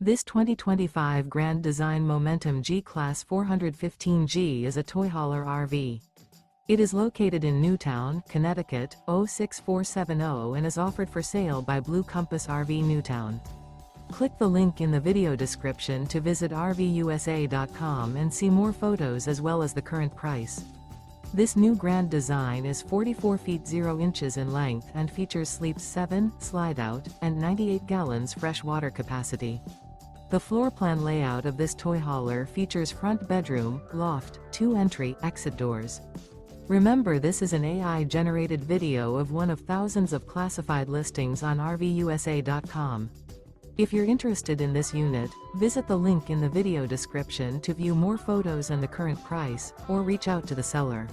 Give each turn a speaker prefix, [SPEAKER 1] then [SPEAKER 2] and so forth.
[SPEAKER 1] This 2025 Grand Design Momentum G-Class 415G is a toy hauler RV. It is located in Newtown, Connecticut, 06470 and is offered for sale by Blue Compass RV Newtown. Click the link in the video description to visit RVUSA.com and see more photos as well as the current price. This new grand design is 44 feet 0 inches in length and features sleeps 7, slide-out, and 98 gallons fresh water capacity. The floor plan layout of this toy hauler features front bedroom, loft, 2 entry/exit doors. Remember, this is an AI-generated video of one of thousands of classified listings on RVUSA.com. If you're interested in this unit, visit the link in the video description to view more photos and the current price, or reach out to the seller.